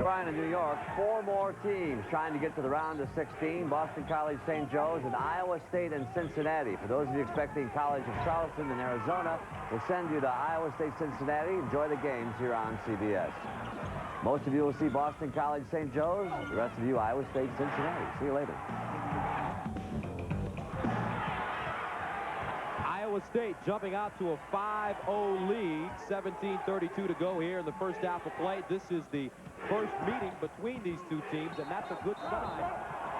Brian in New York. 4 more teams trying to get to the round of 16. Boston College, St. Joe's, and Iowa State and Cincinnati. For those of you expecting College of Charleston in Arizona, we'll send you to Iowa State, Cincinnati. Enjoy the games here on CBS. Most of you will see Boston College, St. Joe's. The rest of you, Iowa State, Cincinnati. See you later. Iowa State jumping out to a 5-0 lead. 17:32 to go here in the first half of play. This is the first meeting between these two teams, and that's a good sign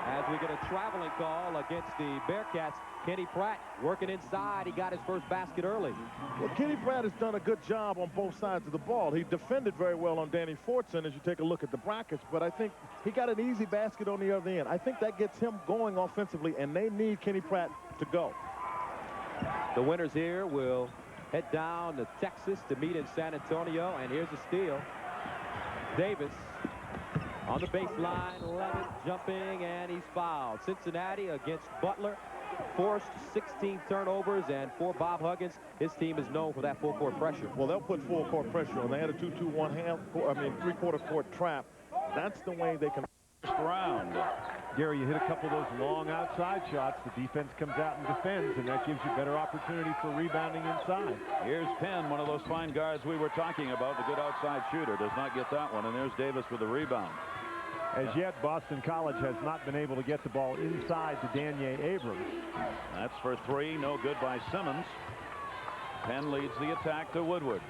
as we get a traveling call against the Bearcats. Kenny Pratt working inside. He got his first basket early. Well, Kenny Pratt has done a good job on both sides of the ball. He defended very well on Danny Fortson as you take a look at the brackets, but I think he got an easy basket on the other end. I think that gets him going offensively, and they need Kenny Pratt to go. The winners here will head down to Texas to meet in San Antonio, and here's a steal. Davis on the baseline, Levitt jumping, and he's fouled. Cincinnati against Butler forced 16 turnovers, and for Bob Huggins, his team is known for that full-court pressure. Well, they'll put full-court pressure on. They had a 2-2-1 three-quarter court trap. That's the way they can round. Gary, you hit a couple of those long outside shots. The defense comes out and defends, and that gives you better opportunity for rebounding inside. Here's Penn, one of those fine guards we were talking about, the good outside shooter. Does not get that one, and there's Davis with the rebound. As yet, Boston College has not been able to get the ball inside to Danye Abrams. That's for 3, no good by Simmons. Penn leads the attack to Woodward.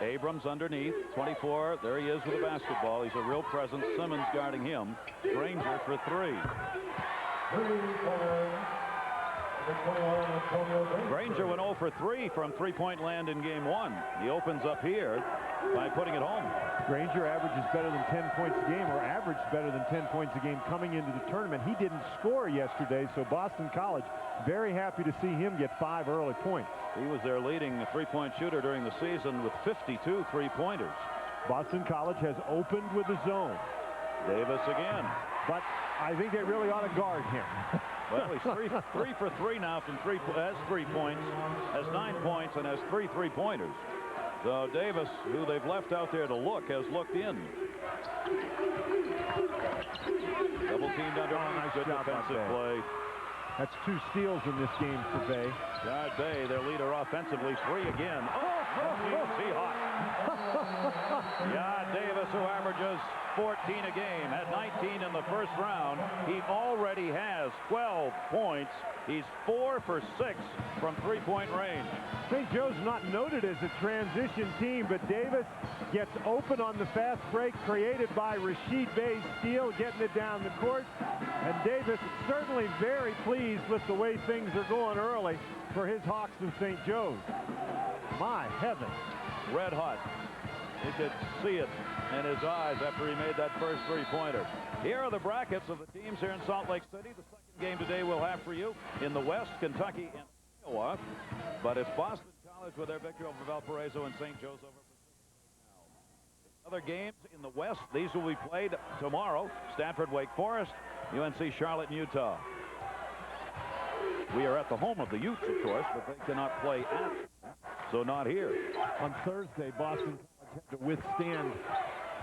Abrams underneath, 24. There he is with the basketball. He's a real presence. Simmons guarding him. Granger for 3. Granger went 0 for 3 from three-point land in game 1. He opens up here by putting it home. Granger averages better than 10 points a game, or averaged better than 10 points a game coming into the tournament. He didn't score yesterday, so Boston College very happy to see him get 5 early points. He was their leading three-point shooter during the season with 52 three-pointers. Boston College has opened with a zone. Davis again. But I think they really ought to guard him. Well, he's 3 for 3 now from has 3 points, has 9 points, and has 3 three-pointers. So Davis, who they've left out there to look, has looked in. Double teamed under. Nice good job defensive play. That's 2 steals in this game for Bay. Guard Bay, their leader offensively, 3 again. Is he hot? Yeah, Davis, who averages 14 a game, had 19 in the first round. He already has 12 points. He's 4 for 6 from three-point range. St. Joe's not noted as a transition team, but Davis gets open on the fast break created by Rashid Bay's steal, getting it down the court. And Davis certainly very pleased with the way things are going early for his Hawks of St. Joe's. My heavens. Red hot. He could see it in his eyes after he made that first three-pointer. Here are the brackets of the teams here in Salt Lake City. The second game today we'll have for you. In the West, Kentucky and Iowa. But it's Boston College with their victory over Valparaiso and St. Joe's over. Other games in the West, these will be played tomorrow. Stanford, Wake Forest, UNC, Charlotte, and Utah. We are at the home of the Utes, of course, but they cannot play at, so not here. On Thursday, Boston College had to withstand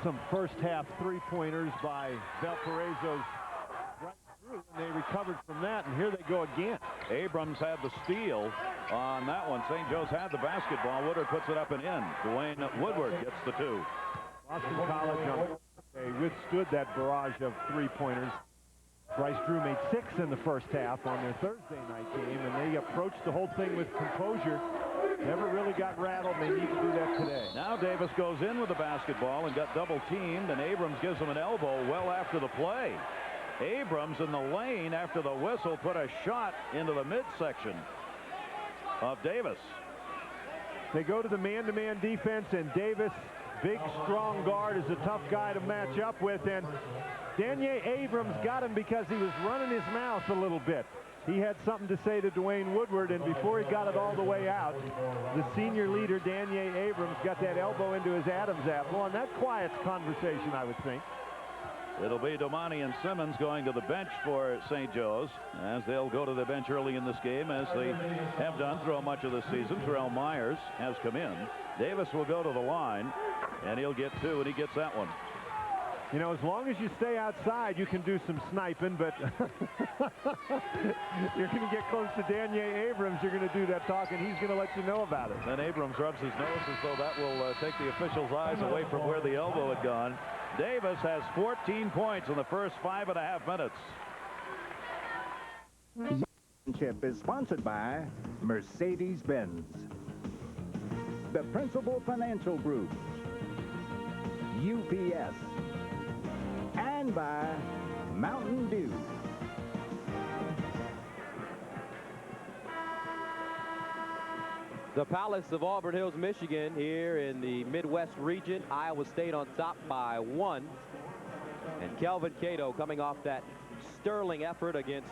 some first-half three-pointers by Valparaiso's right through, and they recovered from that, and here they go again. Abrams had the steal on that one. St. Joe's had the basketball. Woodward puts it up and in. Dwayne Woodward gets the 2. Boston College on Thursday withstood that barrage of three-pointers. Bryce Drew made 6 in the first half on their Thursday night game, and they approached the whole thing with composure. Never really got rattled. They need to do that today. Now Davis goes in with the basketball and got double-teamed, and Abrams gives him an elbow well after the play. Abrams in the lane after the whistle put a shot into the midsection of Davis. They go to the man-to-man defense, and Davis, big, strong guard, is a tough guy to match up with, and Danye Abrams got him because he was running his mouth a little bit. He had something to say to Dwayne Woodward, and before he got it all the way out, the senior leader, Danye Abrams, got that elbow into his Adam's apple, and that quiets conversation, I would think. It'll be Domani and Simmons going to the bench for St. Joe's, as they'll go to the bench early in this game, as they have done throughout much of the season. Terrell Myers has come in. Davis will go to the line, and he'll get 2, and he gets that one. You know, as long as you stay outside, you can do some sniping, but you're going to get close to Danier Abrams, you're going to do that talking. He's going to let you know about it. Then Abrams rubs his nose as though that will take the official's eyes away from where the elbow had gone. Davis has 14 points in the first 5.5 minutes. Championship is sponsored by Mercedes-Benz, the Principal Financial Group, UPS, and by Mountain Dew. The Palace of Auburn Hills, Michigan, here in the Midwest region. Iowa State on top by 1. And Kelvin Cato coming off that sterling effort against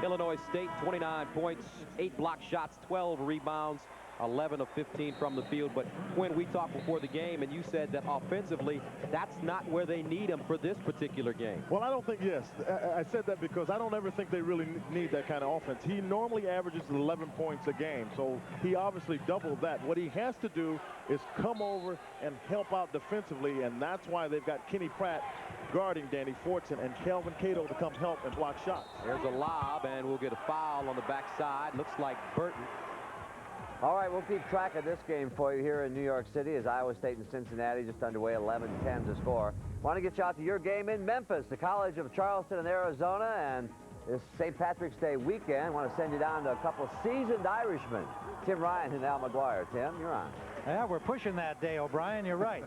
Illinois State. 29 points, 8 block shots, 12 rebounds, 11 of 15 from the field. But when we talked before the game, and you said that offensively, that's not where they need him for this particular game. Well, I don't think, yes. I said that because I don't ever think they really need that kind of offense. He normally averages 11 points a game, so he obviously doubled that. What he has to do is come over and help out defensively, and that's why they've got Kenny Pratt guarding Danny Fortson and Kelvin Cato to come help and block shots. There's a lob, and we'll get a foul on the backside. Looks like Burton. All right, we'll keep track of this game for you here in New York City as Iowa State and Cincinnati just underway, 11-10 to score. Want to get you out to your game in Memphis, the College of Charleston in Arizona, and this St. Patrick's Day weekend. Want to send you down to a couple seasoned Irishmen, Tim Ryan and Al McGuire. Tim, you're on. Yeah, we're pushing that day, O'Brien. You're right.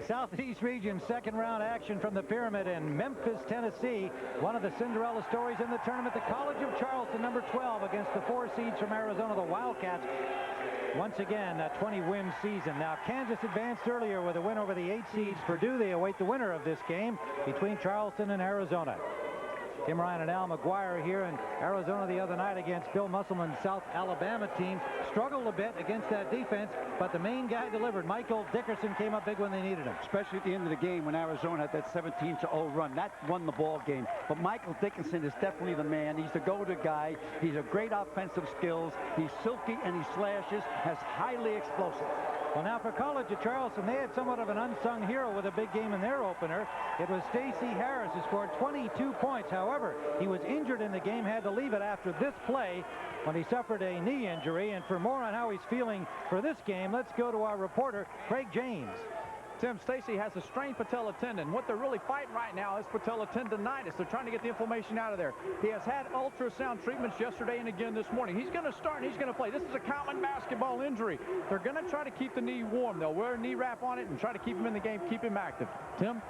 Southeast region second-round action from the Pyramid in Memphis, Tennessee. One of the Cinderella stories in the tournament, the College of Charleston, number 12, against the 4 seeds from Arizona, the Wildcats. Once again, a 20-win season. Now, Kansas advanced earlier with a win over the 8 seeds. Purdue, they await the winner of this game between Charleston and Arizona. Tim Ryan and Al McGuire here in Arizona the other night against Bill Musselman's South Alabama team. Struggled a bit against that defense, but the main guy delivered. Michael Dickerson came up big when they needed him. Especially at the end of the game when Arizona had that 17-0 run. That won the ball game. But Michael Dickerson is definitely the man. He's the go-to guy. He's a great offensive skills. He's silky and he slashes, has highly explosive. Well, now for College of Charleston, they had somewhat of an unsung hero with a big game in their opener. It was Stacey Harris, who scored 22 points. However, he was injured in the game, had to leave it after this play when he suffered a knee injury. And for more on how he's feeling for this game, let's go to our reporter, Craig James. Tim, Stacey has a strained patella tendon. What they're really fighting right now is patella tendonitis. They're trying to get the inflammation out of there. He has had ultrasound treatments yesterday and again this morning. He's going to start and he's going to play. This is a common basketball injury. They're going to try to keep the knee warm. They'll wear a knee wrap on it and try to keep him in the game, keep him active. Tim?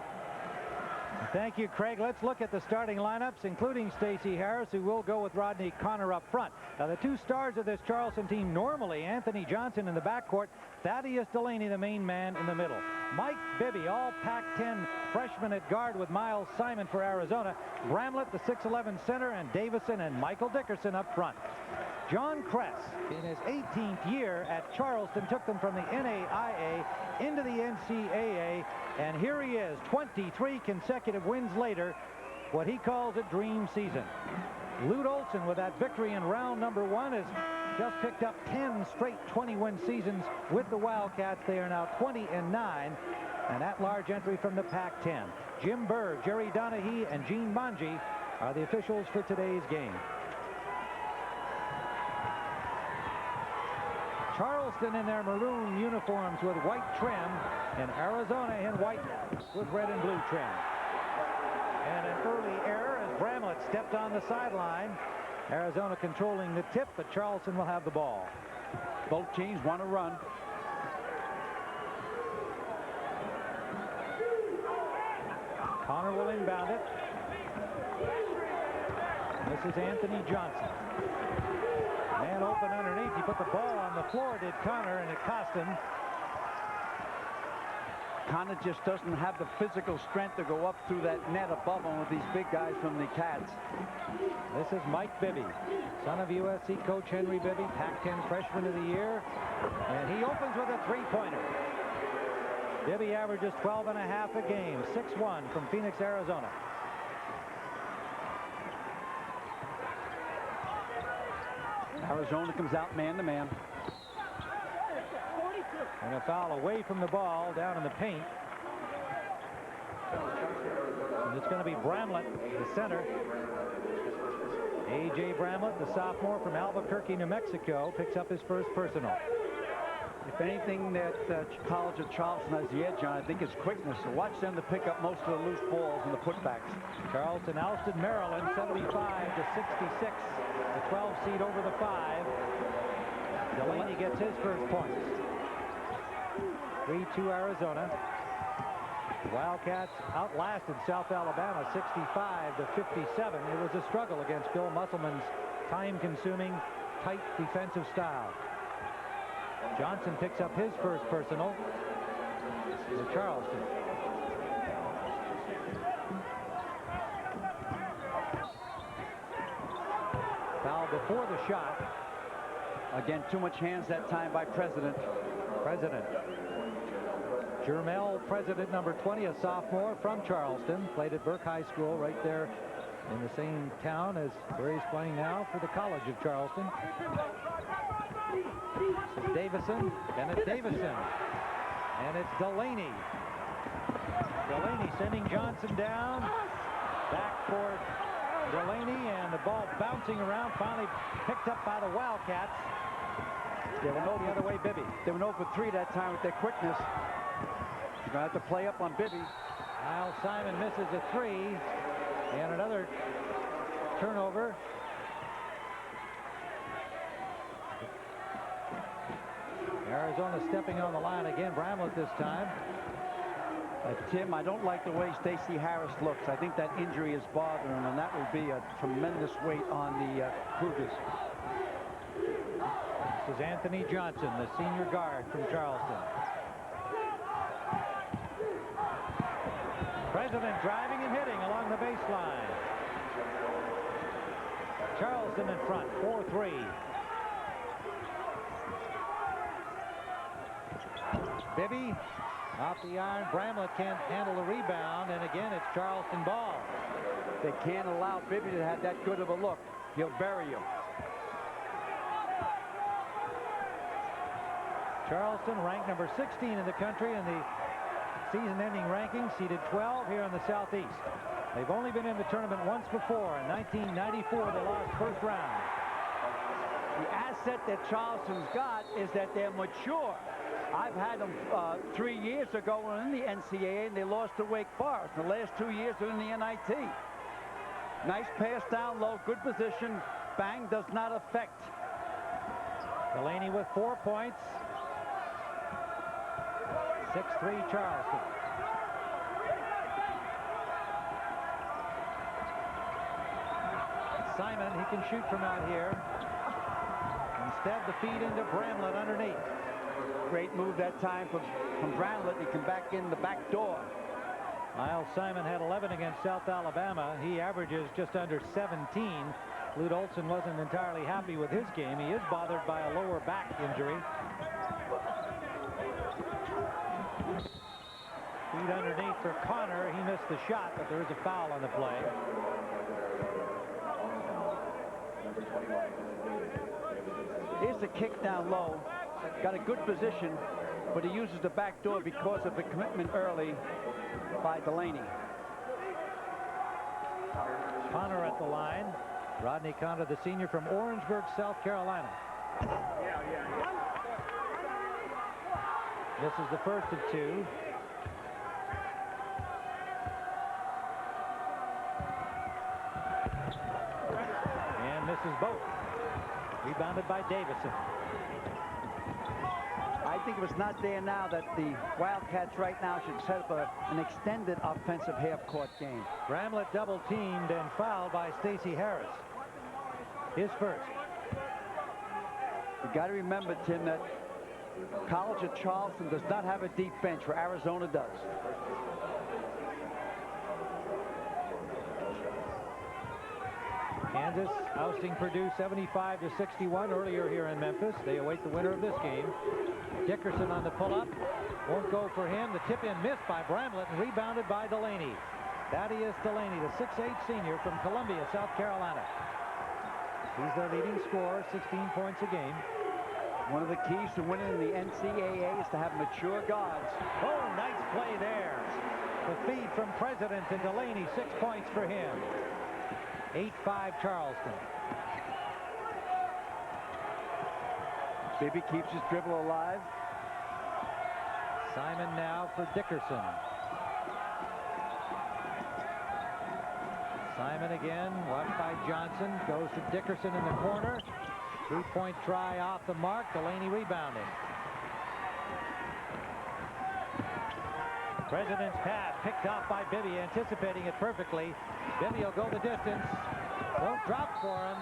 Thank you, Craig. Let's look at the starting lineups, including Stacey Harris, who will go with Rodney Connor up front. Now, the 2 stars of this Charleston team, normally Anthony Johnson in the backcourt, Thaddeus Delaney, the main man, in the middle. Mike Bibby, all Pac-10 freshman at guard with Miles Simon for Arizona. Bramlett, the 6'11 center, and Davison and Michael Dickerson up front. John Kress, in his 18th year at Charleston, took them from the NAIA into the NCAA, and here he is, 23 consecutive wins later, what he calls a dream season. Lute Olson, with that victory in round number 1, has just picked up 10 straight 20-win seasons with the Wildcats. They are now 20-9, and that large entry from the Pac-10. Jim Burr, Jerry Donahue, and Gene Bonji are the officials for today's game. Charleston in their maroon uniforms with white trim, and Arizona in white with red and blue trim. And an early error as Bramlett stepped on the sideline. Arizona controlling the tip, but Charleston will have the ball. Both teams want to run. Connor will inbound it. This is Anthony Johnson. Man open underneath. He put the ball on the floor, did Connor, and it cost him. Connor just doesn't have the physical strength to go up through that net above him with these big guys from the Cats. This is Mike Bibby, son of USC coach Henry Bibby, Pac-10 freshman of the year. And he opens with a three-pointer. Bibby averages 12.5 a game, 6-1 from Phoenix, Arizona. Arizona comes out man-to-man. And a foul away from the ball down in the paint. And it's going to be Bramlett, the center. A.J. Bramlett, the sophomore from Albuquerque, New Mexico, picks up his first personal. If anything that College of Charleston has the edge on, I think it's quickness. So watch them to pick up most of the loose balls and the putbacks. Charleston ousted Maryland 75 to 66. The 12 seed over the 5. Delaney gets his first points. 3-2 Arizona. The Wildcats outlasted South Alabama 65 to 57. It was a struggle against Bill Musselman's time-consuming, tight defensive style. Johnson picks up his first personal for Charleston. Foul before the shot. Again, too much hands that time by President. Jermel President, number 20, a sophomore from Charleston, played at Burke High School right there in the same town as where he's playing now for the College of Charleston. This is Davison, Bennett Davison, and it's Delaney. Delaney sending Johnson down, back for Delaney, and the ball bouncing around, finally picked up by the Wildcats. They went over the other way, Bibby. They went over 3 that time with their quickness. You're going to have to play up on Bibby. Miles Simon misses a 3, and another turnover. Arizona stepping on the line again. Bramlett this time. Tim, I don't like the way Stacey Harris looks. I think that injury is bothering him, and that will be a tremendous weight on the Cougars. This is Anthony Johnson, the senior guard from Charleston. President driving and hitting along the baseline. Charleston in front, 4-3. Bibby off the iron. Bramlett can't handle the rebound, and again it's Charleston ball. They can't allow Bibby to have that good of a look. He'll bury him. Charleston ranked number 16 in the country in the season-ending rankings, seeded 12 here in the Southeast. They've only been in the tournament once before. In 1994, they lost first round. The asset that Charleston's got is that they're mature. I've had them 3 years ago in the NCAA, and they lost to Wake Forest. The last 2 years they're in the NIT. Nice pass down low, good position. Bang does not affect. Delaney with 4 points. 6-3 Charleston. Simon, he can shoot from out here. Instead, the feed into Bramlett underneath. Great move that time from Bramlett. He can back in the back door. Miles Simon had 11 against South Alabama. He averages just under 17. Lute Olson wasn't entirely happy with his game. He is bothered by a lower back injury. Feed underneath for Connor. He missed the shot, but there is a foul on the play. Here's the kick down low. Got a good position, but he uses the back door because of the commitment early by Delaney. Connor at the line. Rodney Connor, the senior from Orangeburg, South Carolina. This is the first of 2. And misses both. Rebounded by Davison. I think if it's not there now, that the Wildcats right now should set up an extended offensive half-court game. Bramlett double-teamed and fouled by Stacey Harris. His first. You got to remember, Tim, that College of Charleston does not have a deep bench where Arizona does. Kansas ousting Purdue 75 to 61 earlier here in Memphis. They await the winner of this game. Dickerson on the pull-up. Won't go for him. The tip-in missed by Bramlett and rebounded by Delaney. Thaddeus Delaney, the 6'8 senior from Columbia, South Carolina. He's their leading scorer, 16 points a game. One of the keys to winning the NCAA is to have mature guards. Oh, nice play there. The feed from President to Delaney, 6 points for him. 8-5 Charleston. Bibby keeps his dribble alive. Simon now for Dickerson. Simon again, watched by Johnson, goes to Dickerson in the corner. 3-point try off the mark. Delaney rebounding. President's pass picked off by Bibby, anticipating it perfectly. Bibby will go the distance. Won't drop for him.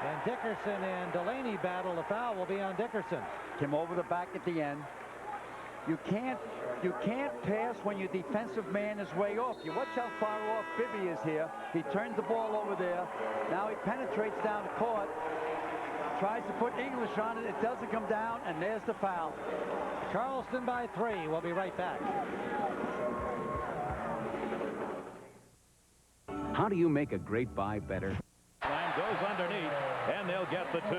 And Dickerson and Delaney battle. The foul will be on Dickerson. Came over the back at the end. You can't pass when your defensive man is way off. You watch how far off Bibby is here. He turns the ball over there. Now he penetrates down the court. Tries to put English on it. It doesn't come down, and there's the foul. Charleston by 3. We'll be right back. How do you make a great buy better? Line goes underneath, and they'll get the 2.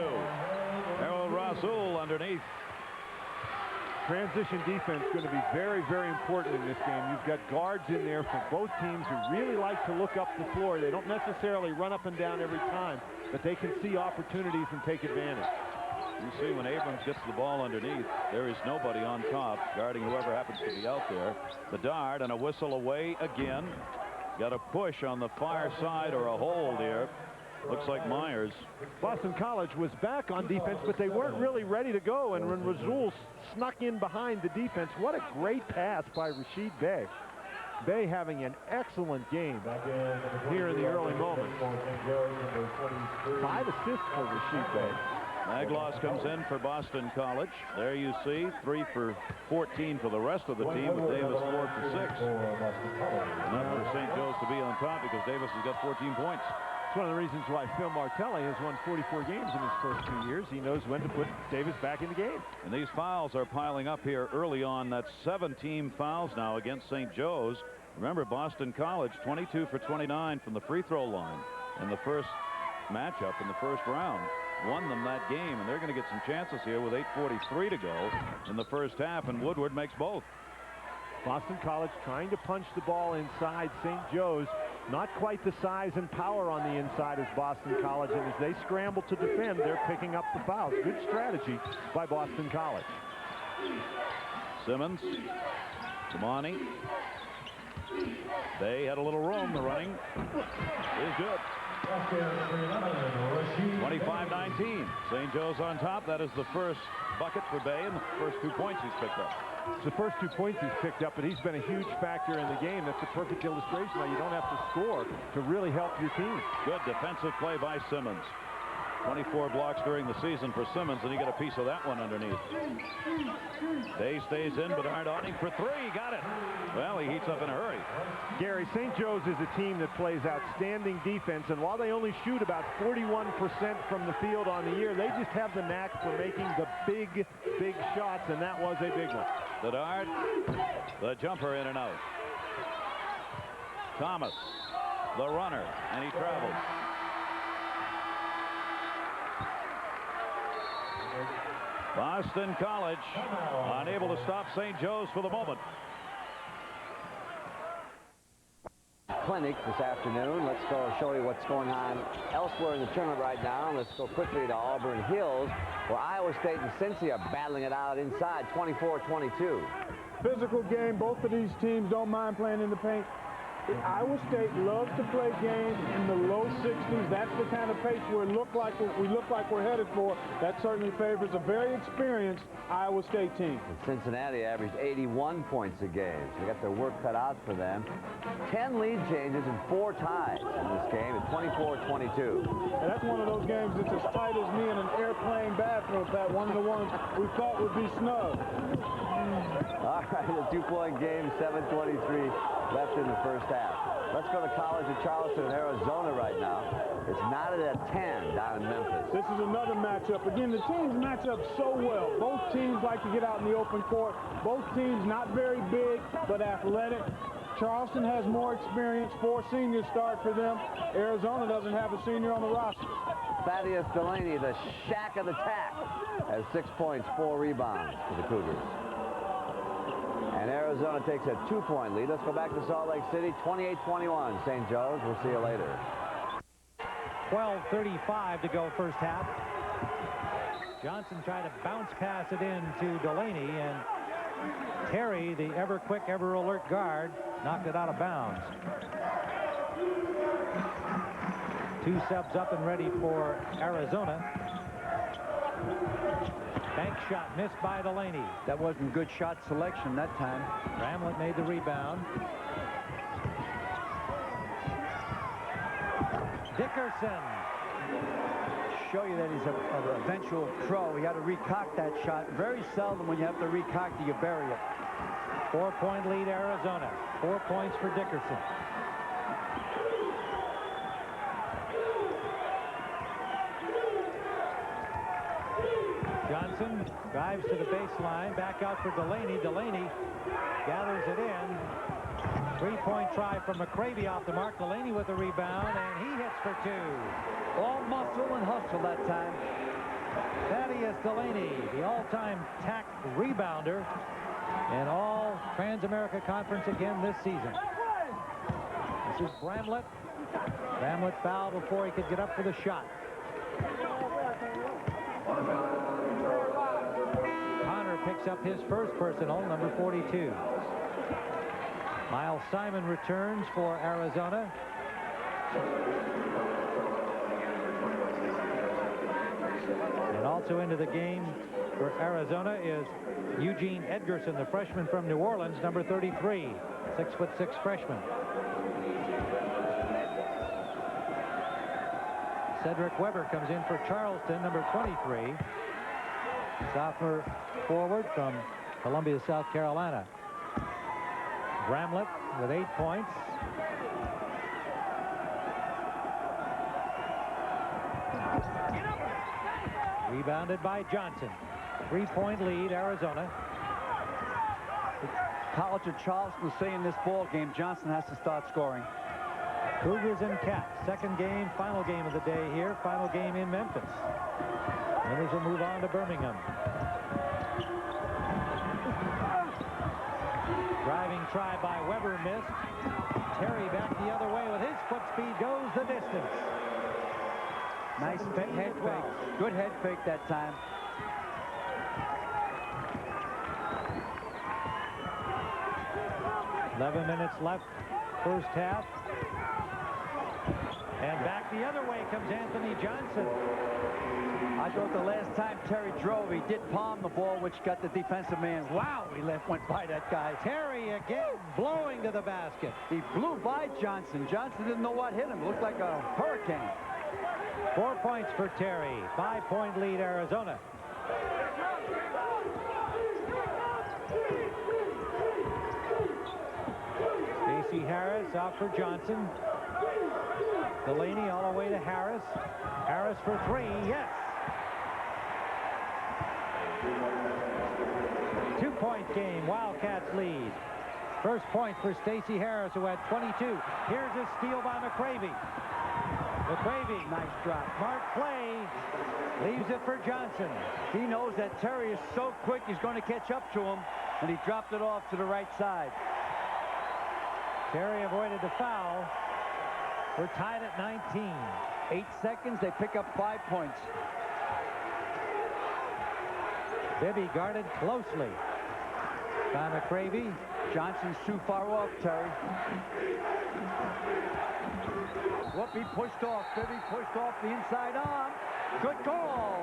Harold Rasul underneath. Transition defense is going to be very, very important in this game. You've got guards in there for both teams who really like to look up the floor. They don't necessarily run up and down every time, but they can see opportunities and take advantage. You see when Abrams gets the ball underneath, there is nobody on top guarding whoever happens to be out there. Bedard and a whistle away again. Got a push on the far side or a hold here. Looks like Myers. Boston College was back on defense, but they weren't really ready to go. And when Rasul snuck in behind the defense, what a great pass by Rashid Bey. Bey having an excellent game here in the early moments. 5 assists for Rashid Bey. Magloss comes in for Boston College. There you see 3 for 14 for the rest of the team, with Davis 4 for 6. Enough for St. Joe's to be on top because Davis has got 14 points. It's one of the reasons why Phil Martelli has won 44 games in his first 2 years. He knows when to put Davis back in the game. And these fouls are piling up here early on. That's 7 fouls now against St. Joe's. Remember, Boston College 22 for 29 from the free throw line in the first matchup in the first round. Won them that game, and they're going to get some chances here with 8:43 to go in the first half, and Woodward makes both. Boston College trying to punch the ball inside. St. Joe's not quite the size and power on the inside as Boston College, and as they scramble to defend, they're picking up the fouls. Good strategy by Boston College. Simmons, Tamani. They had a little room. The running is good. 25-19. St. Joe's on top. That is the first bucket for Bey and the first 2 points he's picked up. It's the first 2 points he's picked up, but he's been a huge factor in the game. That's a perfect illustration how you don't have to score to really help your team. Good defensive play by Simmons. 24 blocks during the season for Simmons, and he got a piece of that one underneath. Day stays in, Bedard on him for 3. Got it. Well, he heats up in a hurry. Gary, St. Joe's is a team that plays outstanding defense, and while they only shoot about 41% from the field on the year, they just have the knack for making the big, big shots, and that was a big one. Bedard, the jumper in and out. Thomas, the runner, and he travels. Boston College unable to stop St. Joe's for the moment. Clinic this afternoon. Let's go show you what's going on elsewhere in the tournament right now. Let's go quickly to Auburn Hills, where Iowa State and Cincy are battling it out inside, 24-22. Physical game. Both of these teams don't mind playing in the paint. Iowa State loves to play games in the low 60s. That's the kind of pace we look like we're headed for. That certainly favors a very experienced Iowa State team. And Cincinnati averaged 81 points a game. So they got their work cut out for them. 10 lead changes and 4 ties in this game at 24-22. And that's one of those games that's as tight as me in an airplane bathroom, Pat. One of the ones we thought would be snug. All right, a 2-point game, 7:23 left in the first half. Let's go to College of Charleston in Arizona right now. It's knotted at 10 down in Memphis. This is another matchup. Again, the teams match up so well. Both teams like to get out in the open court. Both teams not very big, but athletic. Charleston has more experience. 4 seniors start for them. Arizona doesn't have a senior on the roster. Thaddeus Delaney, the shack of the tack, has 6 points, 4 rebounds for the Cougars. And Arizona takes a 2-point lead. Let's go back to Salt Lake City, 28-21. St. Joe's. We'll see you later. 12:35 to go first half. Johnson tried to bounce pass it in to Delaney, and Terry, the ever-quick, ever-alert guard, knocked it out of bounds. 2 subs up and ready for Arizona. Bank shot missed by Delaney. That wasn't good shot selection that time. Bramlett made the rebound. Dickerson. Show you that he's an eventual pro. He had to recock that shot. Very seldom when you have to recock do you bury it. 4-point lead Arizona. 4 points for Dickerson. Johnson drives to the baseline. Back out for Delaney. Delaney gathers it in. 3-point try from McCravey off the mark. Delaney with the rebound, and he hits for 2. All muscle and hustle that time. Thaddeus Delaney, the all-time TAC rebounder in all Trans-America Conference again this season. This is Bramlett. Bramlett fouled before he could get up for the shot. Connor picks up his first personal, number 42. Miles Simon returns for Arizona. And also into the game for Arizona is Eugene Edgerson, the freshman from New Orleans, number 33, 6'6" freshman. Cedric Weber comes in for Charleston, number 23, sophomore forward from Columbia, South Carolina. Bramlett with 8 points. Rebounded by Johnson. 3-point lead, Arizona. The College of Charleston say in this ball game, Johnson has to start scoring. Cougars and Cats. Second game, final game of the day here. Final game in Memphis. Winners will move on to Birmingham. Driving try by Weber missed. Terry back the other way with his foot speed goes the distance. Nice head fake. Good head fake that time. $11 minutes left, first half. And back the other way comes Anthony Johnson. I thought the last time Terry drove, he did palm the ball, which got the defensive man. Wow, he went by that guy. Terry again blowing to the basket. He blew by Johnson. Johnson didn't know what hit him. It looked like a hurricane. 4 points for Terry. 5-point lead, Arizona. Stacey Harris out for Johnson. Delaney all the way to Harris. Harris for 3. Yes. 2-point game. Wildcats lead. First point for Stacey Harris, who had 22. Here's a steal by McCravey. McCravey, nice drop. Mark play, leaves it for Johnson. He knows that Terry is so quick he's going to catch up to him, and he dropped it off to the right side. Terry avoided the foul. We're tied at 19. 8 seconds, they pick up 5 points. Bibby guarded closely by McCravey. Johnson's too far off, Terry. Whoop, he pushed off. Bibby pushed off the inside arm. Good call.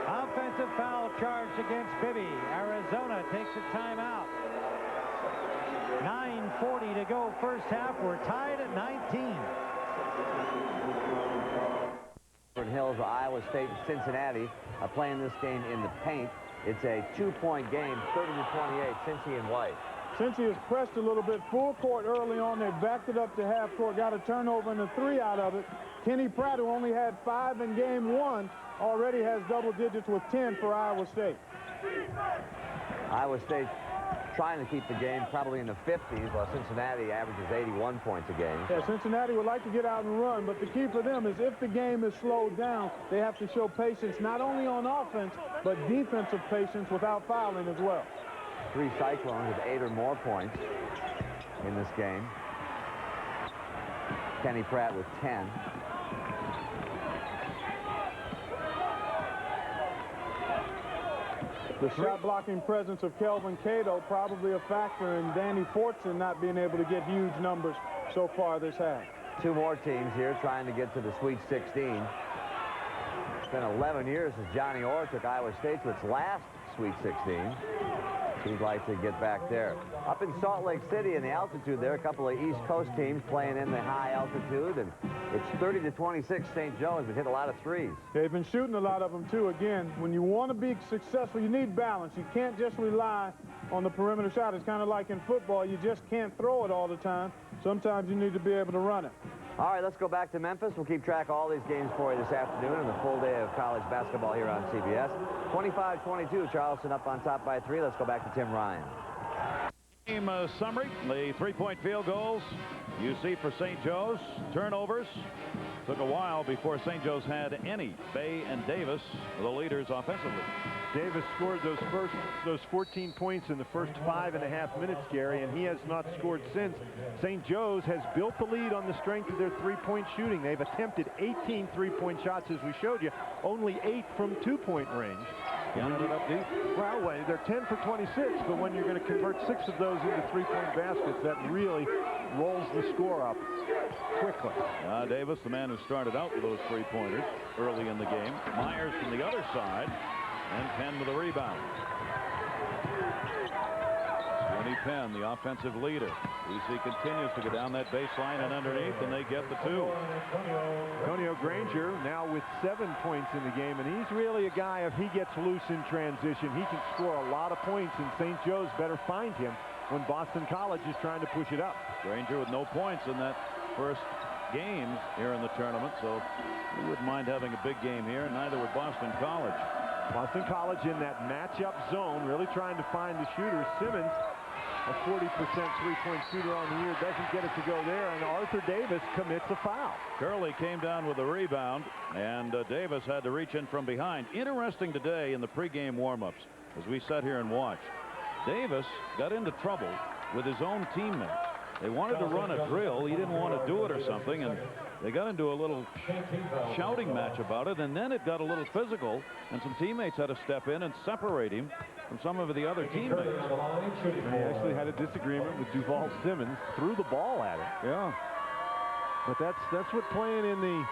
Offensive foul charged against Bibby. Arizona takes a timeout. 9:40 to go first half. We're tied at 19. Hills, Iowa State, and Cincinnati are playing this game in the paint. It's a 2-point game, 30-28, Cincy and white. Cincy has pressed a little bit full court early on. They backed it up to half court, got a turnover and a 3 out of it. Kenny Pratt, who only had 5 in game 1, already has double digits with 10 for Iowa State. Iowa State trying to keep the game probably in the 50s, while Cincinnati averages 81 points a game. Yeah, Cincinnati would like to get out and run, but the key for them is if the game is slowed down, they have to show patience not only on offense, but defensive patience without fouling as well. 3 Cyclones with 8 or more points in this game. Kenny Pratt with 10. The shot blocking presence of Kelvin Cato probably a factor in Danny Fortson not being able to get huge numbers so far this half. 2 more teams here trying to get to the Sweet 16. It's been 11 years since Johnny Orr took Iowa State to its last Sweet 16. He'd like to get back there. Up in Salt Lake City in the altitude there, a couple of East Coast teams playing in the high altitude, and it's 30-26 St. Joe's, but hit a lot of threes. They've been shooting a lot of them, too. Again, when you want to be successful, you need balance. You can't just rely on the perimeter shot. It's kind of like in football. You just can't throw it all the time. Sometimes you need to be able to run it. All right, let's go back to Memphis. We'll keep track of all these games for you this afternoon and the full day of college basketball here on CBS. 25-22, Charleston up on top by 3. Let's go back to Tim Ryan. Game summary, the 3-point field goals you see for St. Joe's. Turnovers. Took a while before St. Joe's had any. Bay and Davis were the leaders offensively. Davis scored those 14 points in the first 5.5 minutes, Gary, and he has not scored since. St. Joe's has built the lead on the strength of their 3-point shooting. They've attempted 18 3-point shots, as we showed you, only 8 from 2-point range. Counted it up deep. Well, they're 10 for 26, but when you're going to convert 6 of those into 3-point baskets, that really rolls the score up quickly. Davis, the man who started out with those 3-pointers early in the game. Myers from the other side, and Penn with a rebound. Tony Penn, the offensive leader. BC continues to go down that baseline and underneath, and they get the 2. Antonio Granger now with 7 points in the game, and he's really a guy, if he gets loose in transition, he can score a lot of points, and St. Joe's better find him when Boston College is trying to push it up. Granger with no points in that first game here in the tournament, so we wouldn't mind having a big game here, and neither would Boston College. Boston College in that matchup zone, really trying to find the shooters. Simmons, a 40% 3-point shooter on the year, doesn't get it to go there, and Arthur Davis commits a foul. Curley came down with a rebound, and Davis had to reach in from behind. Interesting today in the pregame warm-ups, as we sat here and watched, Davis got into trouble with his own teammates. They wanted to run a drill. He didn't want to do it or something, and they got into a little shouting match about it, and then it got a little physical, and some teammates had to step in and separate him from some of the other teammates. He actually had a disagreement with Duval Simmons, threw the ball at him. Yeah. But that's what playing in the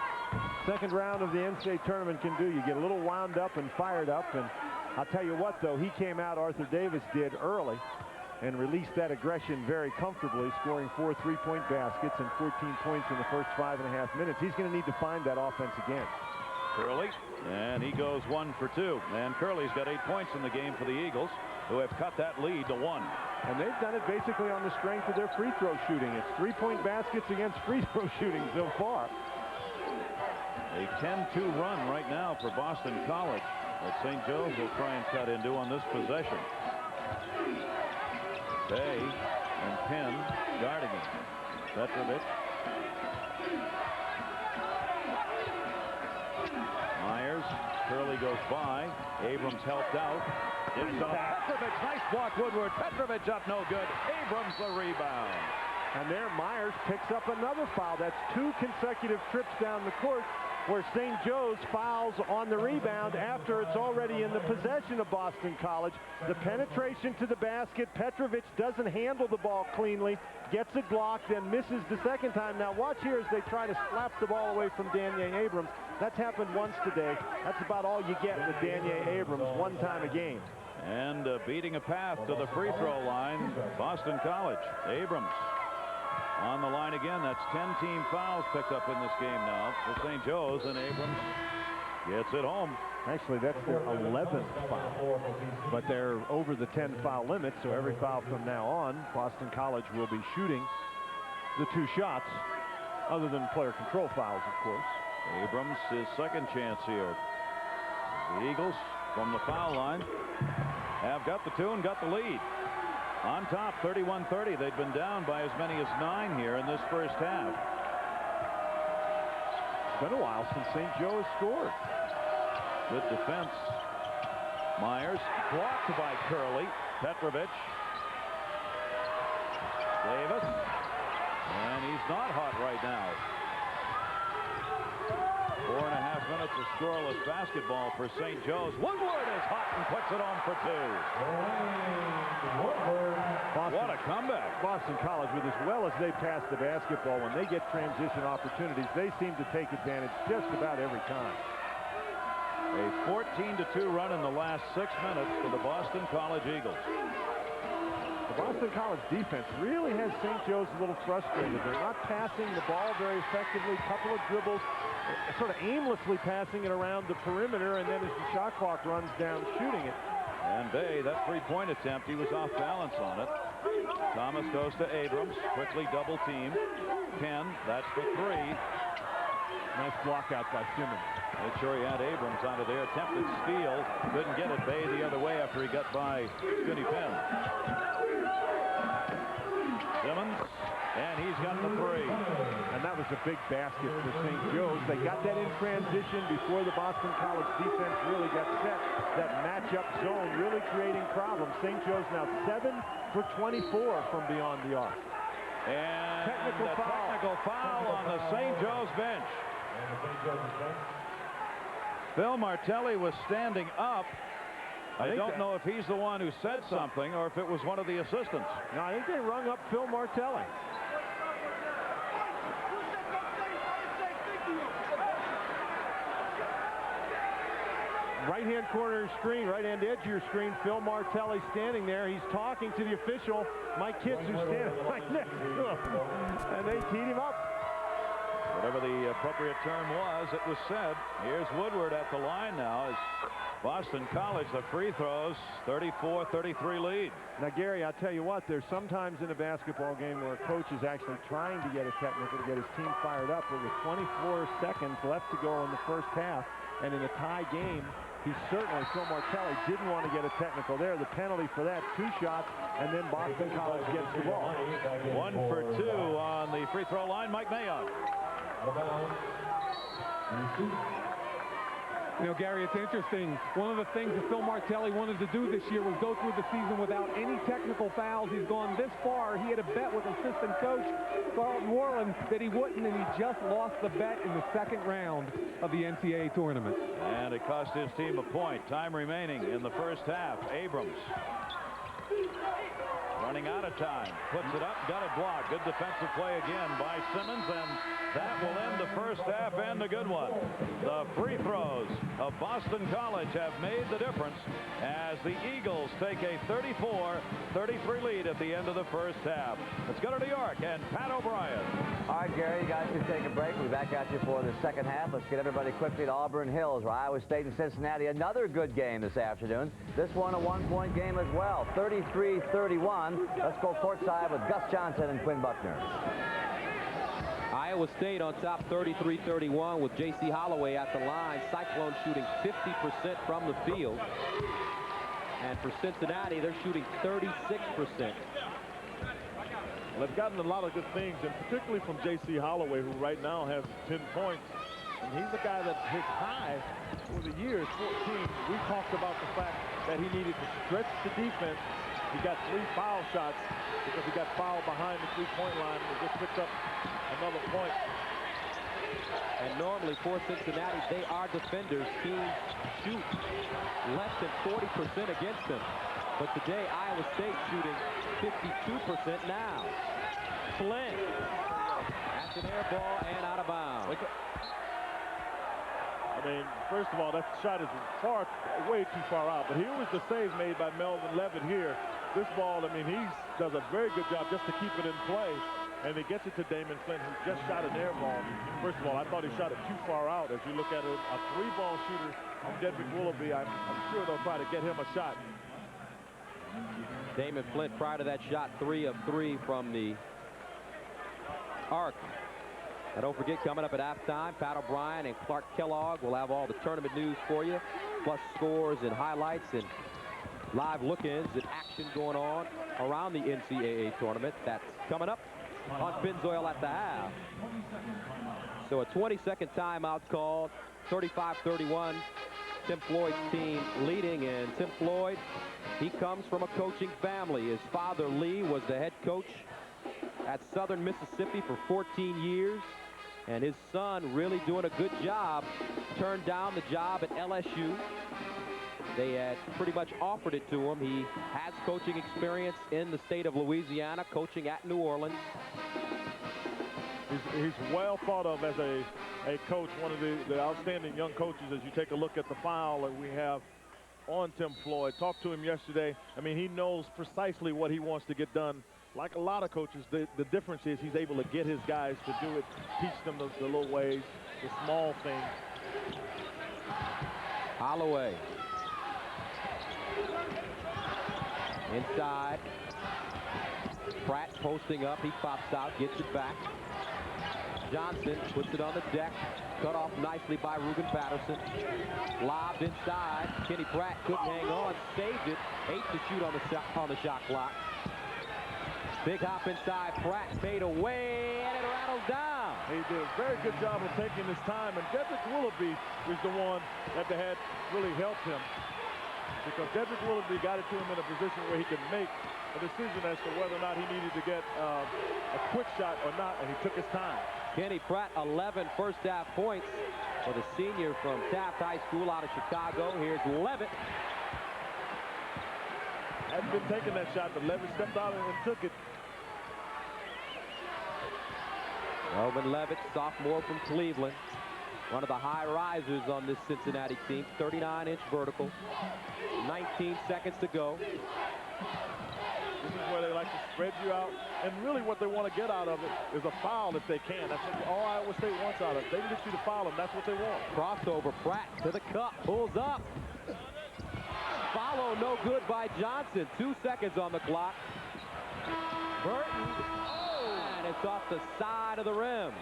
second round of the NCAA tournament can do. You get a little wound up and fired up, and I'll tell you what, though, he came out, Arthur Davis did, early, and released that aggression very comfortably, scoring 4 3-point baskets and 14 points in the first 5.5 minutes. He's going to need to find that offense again. Curley, and he goes 1 for 2. And Curley's got 8 points in the game for the Eagles, who have cut that lead to 1. And they've done it basically on the strength of their free throw shooting. It's 3-point baskets against free throw shooting so far. A 10-2 run right now for Boston College that St. Joe's will try and cut into on this possession. Bay and Penn guarding him. Petrovic. Myers. Curley goes by. Abrams helped out. It's off Petrovic. Nice block, Woodward. Petrovic up, no good. Abrams the rebound. And there Myers picks up another foul. That's 2 consecutive trips down the court where St. Joe's fouls on the rebound after it's already in the possession of Boston College. The penetration to the basket, Petrovic doesn't handle the ball cleanly, gets it blocked, then misses the second time. Now watch here as they try to slap the ball away from Danier Abrams. That's happened once today. That's about all you get with Danier Abrams, 1 time a game. And beating a path to the free throw line, Boston College. Abrams on the line again. That's 10 team fouls picked up in this game now for St. Joe's, and Abrams gets it home. Actually, that's their 11th foul, but they're over the 10 foul limit, so every foul from now on, Boston College will be shooting the 2 shots, other than player control fouls, of course. Abrams, his second chance here. The Eagles from the foul line have got the 2 and got the lead. On top, 31-30. They'd been down by as many as 9 here in this first half. It's been a while since St. Joe has scored. Good defense. Myers blocked by Curley. Petrovic. Davis. And he's not hot right now. 4.5 minutes of scoreless basketball for St. Joe's. Woodward is hot and puts it on for 2. What a comeback. Boston College, with as well as they pass the basketball, when they get transition opportunities, they seem to take advantage just about every time. A 14-2 run in the last 6 minutes for the Boston College Eagles. The Boston College defense really has St. Joe's a little frustrated. They're not passing the ball very effectively. A couple of dribbles, sort of aimlessly passing it around the perimeter, and then as the shot clock runs down, shooting it. And Bay, that three-point attempt, he was off balance on it. Thomas goes to Abrams, quickly double team. Ken, that's for 3. Nice block out by Simmons. Make sure he had Abrams out of there. Attempted steal, couldn't get it. Bay the other way after he got by Skinny Penn. Simmons, and he's got the 3. And that was a big basket for St. Joe's. They got that in transition before the Boston College defense really got set. That matchup zone really creating problems. St. Joe's now 7 for 24 from beyond the arc. And technical foul on the St. Joe's bench. Phil Martelli was standing up. I don't know if he's the one who said something or if it was one of the assistants. No, I think they rung up Phil Martelli. Right-hand corner of your screen, right-hand edge of your screen, Phil Martelli standing there. He's talking to the official, Mike Kitts, who's standing right next to him. And they teed him up. Whatever the appropriate term was, it was said. Here's Woodward at the line now as Boston College, the free throws, 34-33 lead. Now, Gary, I'll tell you what, there's sometimes in a basketball game where a coach is actually trying to get a technical to get his team fired up, but with 24 seconds left to go in the first half, and in a tie game, Phil Martelli didn't want to get a technical there. The penalty for that, 2 shots, and then Boston College gets the ball. 1 for 2 on the free throw line. Mike Mayock. You know, Gary, it's interesting. One of the things that Phil Martelli wanted to do this year was go through the season without any technical fouls. He's gone this far. He had a bet with assistant coach Carlton Worland that he wouldn't, and he just lost the bet in the second round of the NCAA tournament. And it cost his team a point. Time remaining in the first half. Abrams running out of time. Puts it up, got it blocked. Good defensive play again by Simmons, and that will end the first half and a good one. The free throws of Boston College have made the difference as the Eagles take a 34-33 lead at the end of the first half. Let's go to New York and Pat O'Brien. All right, Gary, you guys can take a break. We'll be back at you for the second half. Let's get everybody quickly to Auburn Hills, where Iowa State and Cincinnati. Another good game this afternoon. This one a one-point game as well, 33-31. Let's go courtside with Gus Johnson and Quinn Buckner. Iowa State on top 33-31 with J.C. Holloway at the line. Cyclones shooting 50% from the field. And for Cincinnati, they're shooting 36%. Well, they've gotten a lot of good things, and particularly from J.C. Holloway, who right now has 10 points. And he's a guy that his high for the year is 14. We talked about the fact that he needed to stretch the defense. He got 3 foul shots because he got fouled behind the three-point line and just picked up another point. And normally for Cincinnati, they are defenders. Teams shoot less than 40% against them. But today, Iowa State shooting 52% now. Flynn. That's an air ball and out of bounds. I mean, first of all, that shot is way too far out. But here was the save made by Melvin Levitt here. This ball, I mean, he does a very good job just to keep it in play. And he gets it to Damon Flynn, who just shot an air ball. First of all, I thought he shot it too far out. As you look at it, a 3-ball shooter from Dedrick Willoughby, I'm sure they'll try to get him a shot. Damon Flint, prior to that shot, 3 of 3 from the arc. Now, don't forget, coming up at halftime, Pat O'Brien and Clark Kellogg will have all the tournament news for you, plus scores and highlights and live look-ins and action going on around the NCAA tournament. That's coming up on Pennzoil at the half. So a 20-second timeout called, 35-31. Tim Floyd's team leading, and Tim Floyd, he comes from a coaching family. His father, Lee, was the head coach at Southern Mississippi for 14 years, and his son really doing a good job. Turned down the job at LSU. They had pretty much offered it to him. He has coaching experience in the state of Louisiana, coaching at New Orleans. He's well thought of as a coach, one of the outstanding young coaches. As you take a look at the file that we have on Tim Floyd, talked to him yesterday. I mean, he knows precisely what he wants to get done. Like a lot of coaches, the difference is he's able to get his guys to do it, teach them the little ways, the small things. Holloway. Inside. Pratt posting up. He pops out, gets it back. Johnson puts it on the deck. Cut off nicely by Ruben Patterson. Lobbed inside. Kenny Pratt couldn't hang on. Saved it. 8 to shoot on the shot clock. Big hop inside. Pratt fade away, and it rattles down. He did a very good job of taking his time, and Dedrick Willoughby is the one that had really helped him, because Dedrick Willoughby got it to him in a position where he could make a decision as to whether or not he needed to get a quick shot or not, and he took his time. Kenny Pratt, 11 first-half points for the senior from Taft High School out of Chicago. Here's Levitt. Hadn't been taking that shot, but Levitt stepped out and took it. Melvin Levitt, sophomore from Cleveland. One of the high risers on this Cincinnati team. 39-inch vertical. 19 seconds to go. This is where they like to spread you out. And really what they want to get out of it is a foul if they can. That's what all Iowa State wants out of it. They can get you to foul them. That's what they want. Crossover. Pratt to the cup. Pulls up. Follow no good by Johnson. 2 seconds on the clock. Burton. Oh, and it's off the side of the rim.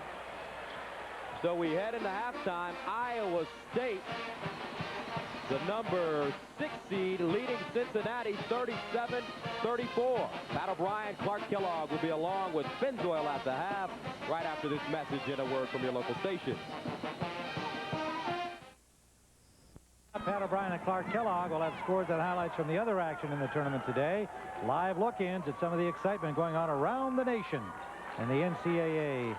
So we head into halftime. Iowa State, the number 6 seed, leading Cincinnati 37-34. Pat O'Brien, Clark Kellogg will be along with Pennzoil at the half right after this message and a word from your local station. Pat O'Brien and Clark Kellogg will have scores and highlights from the other action in the tournament today. Live look-ins at some of the excitement going on around the nation in the NCAA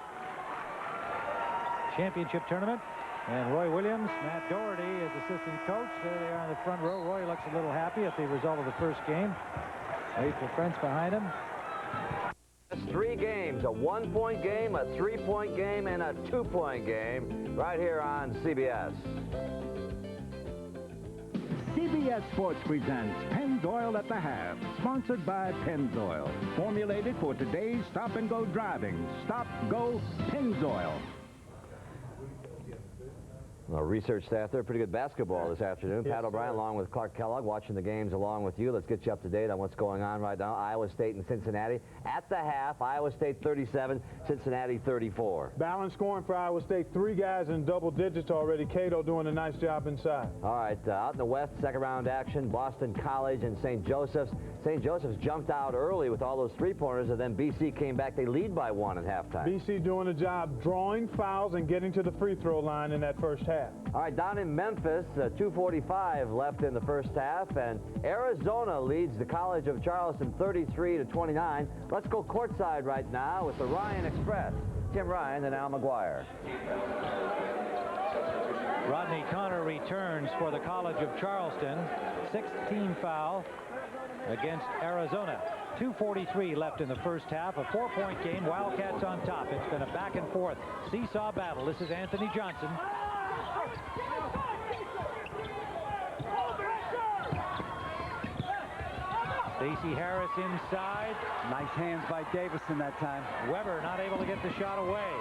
championship tournament. And Roy Williams, Matt Doherty is assistant coach. There they are in the front row. Roy looks a little happy at the result of the first game. Wait for Prince behind him. 3 games, a 1-point game, a 3-point game, and a 2-point game right here on CBS. CBS Sports presents Pennzoil at the Half, sponsored by Pennzoil. Formulated for today's stop-and-go driving. Stop, go, Pennzoil. Our research staff there, pretty good basketball this afternoon. Pat O'Brien along with Clark Kellogg watching the games along with you. Let's get you up to date on what's going on right now. Iowa State and Cincinnati at the half. Iowa State 37, Cincinnati 34. Balanced scoring for Iowa State. 3 guys in double digits already. Cato doing a nice job inside. All right, out in the West, second round action, Boston College and St. Joseph's. St. Joseph's jumped out early with all those 3-pointers, and then BC came back. They lead by 1 at halftime. BC doing a job drawing fouls and getting to the free throw line in that first half. All right, down in Memphis, 2:45 left in the first half, and Arizona leads the College of Charleston 33-29. Let's go courtside right now with the Ryan Express. Tim Ryan and Al McGuire. Rodney Connor returns for the College of Charleston. 6th-team foul against Arizona. 2:43 left in the first half. A 4-point game. Wildcats on top. It's been a back-and-forth seesaw battle. This is Anthony Johnson. Stacey Harris inside. Nice hands by Davison that time. Weber not able to get the shot away.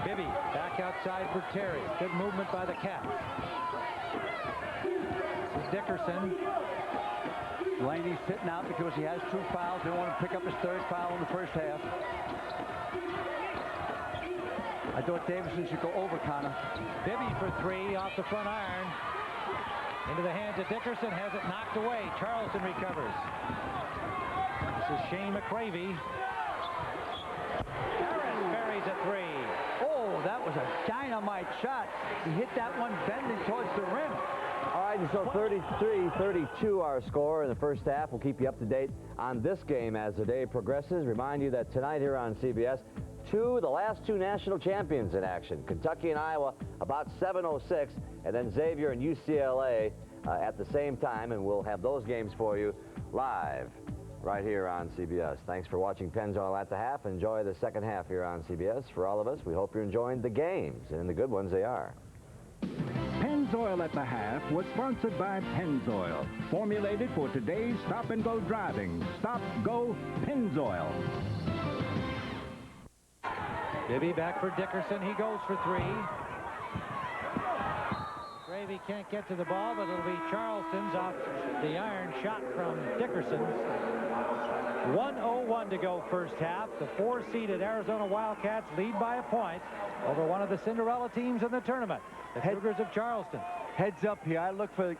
Bibby back outside for Terry. Good movement by the Cats. This is Dickerson. Laney's sitting out because he has 2 fouls. They want to pick up his 3rd foul in the first half. I thought Davison should go over Connor. Bibby for 3 off the front iron. Into the hands of Dickerson, has it knocked away. Charleston recovers. This is Shane McCravey. Harris buries a 3. Oh, that That was a dynamite shot. He hit that one bending towards the rim. All right, and so 33-32 our score in the first half. We'll keep you up to date on this game as the day progresses. Remind you that tonight here on CBS, the last two national champions in action. Kentucky and Iowa about 7:06, and then Xavier and UCLA at the same time, and we'll have those games for you live right here on CBS. Thanks for watching Pennzoil at the half. Enjoy the second half here on CBS. For all of us, we hope you're enjoying the games, and the good ones they are. Pennzoil at the half was sponsored by Pennzoil, formulated for today's stop-and-go driving. Stop, go, Pennzoil. Bibby back for Dickerson. He goes for three. Gravy can't get to the ball, but it'll be Charleston's off the iron shot from Dickerson. 1:01 to go first half. The 4-seeded Arizona Wildcats lead by a point over one of the Cinderella teams in the tournament, the Cougars of Charleston. Heads up here. I look for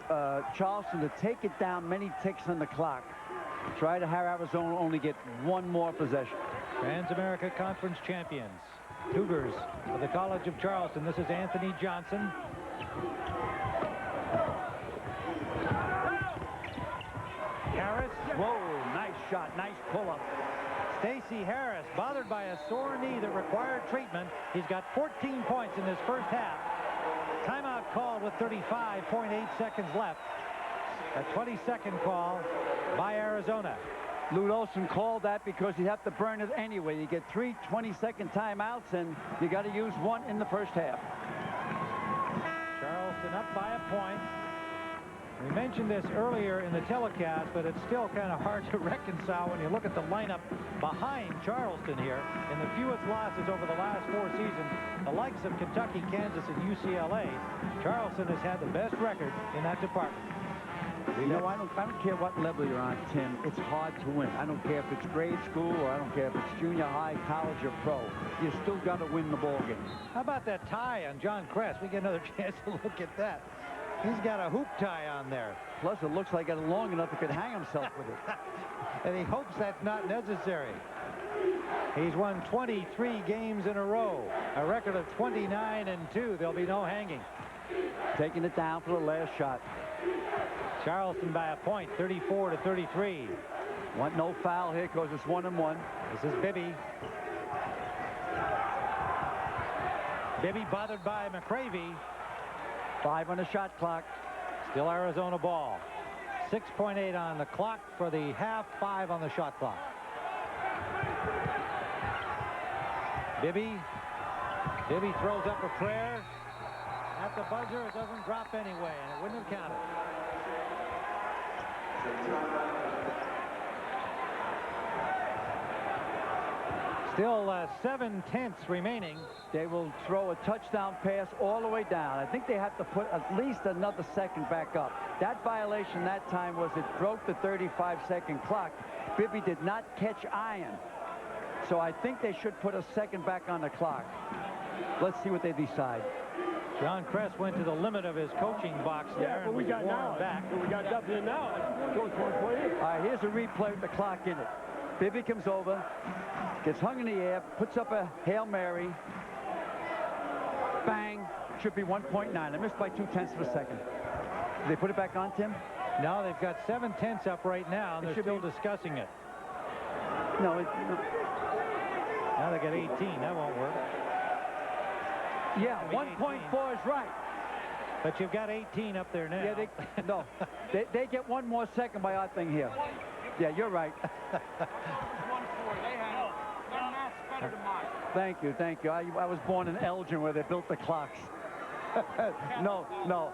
Charleston to take it down many ticks on the clock. Try to have Arizona only get one more possession. Trans-America Conference champions, Cougars of the College of Charleston. This is Anthony Johnson. Harris. Whoa, nice shot, nice pull-up. Stacey Harris, bothered by a sore knee that required treatment. He's got 14 points in this first half. Timeout called with 35.8 seconds left. A 20-second call by Arizona. Lute Olson called that because you have to burn it anyway. You get 3 20-second timeouts, and you got to use one in the first half. Charleston up by a point. We mentioned this earlier in the telecast, but it's still kind of hard to reconcile when you look at the lineup behind Charleston here. In the fewest losses over the last 4 seasons, the likes of Kentucky, Kansas, and UCLA, Charleston has had the best record in that department. You know, I don't care what level you're on, Tim. It's hard to win. I don't care if it's grade school or I don't care if it's junior high, college, or pro. You still got to win the ball game. How about that tie on John Kress? We get another chance to look at that. He's got a hoop tie on there. Plus, it looks like it's long enough he could hang himself with it. And he hopes that's not necessary. He's won 23 games in a row, a record of 29-2. There'll be no hanging. Taking it down for the last shot. Charleston by a point, 34-33. Want no foul here because it's 1-1. This is Bibby. Bibby bothered by McCravey. 5 on the shot clock. Still Arizona ball. 6.8 on the clock for the half, 5 on the shot clock. Bibby throws up a prayer. At the buzzer, it doesn't drop anyway, and it wouldn't have counted. Still 7/10 remaining. They will throw a touchdown pass all the way down. I think they have to put at least another second back up. That violation that time was it broke the 35-second clock. Bibby did not catch iron. So I think they should put a second back on the clock. Let's see what they decide. John Kress went to the limit of his coaching box there. But we got now. Back. We got W now. All right, here's a replay with the clock in it. Bibby comes over, gets hung in the air, puts up a Hail Mary. Bang. Should be 1.9. I missed by 0.2 of a second. Did they put it back on, Tim? No, they've got 7/10 up right now, and they're still discussing it. No. Now they got 18. That won't work. Yeah, 1.4 is right. But you've got 18 up there now. Yeah, they get one more second by our thing here. Yeah, you're right. Thank you. I was born in Elgin where they built the clocks. No.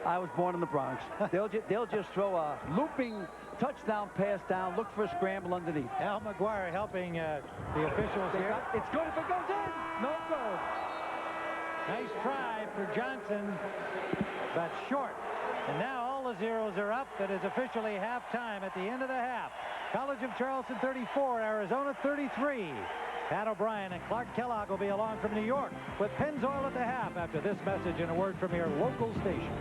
I was born in the Bronx. They'll just throw a looping touchdown pass down, look for a scramble underneath. Al McGuire helping the officials here. It's good if it goes in. No good. Nice try for Johnson, but short. And now all the zeros are up. It is officially halftime at the end of the half. College of Charleston 34, Arizona 33. Pat O'Brien and Clark Kellogg will be along from New York with Pennzoil at the half after this message and a word from your local station.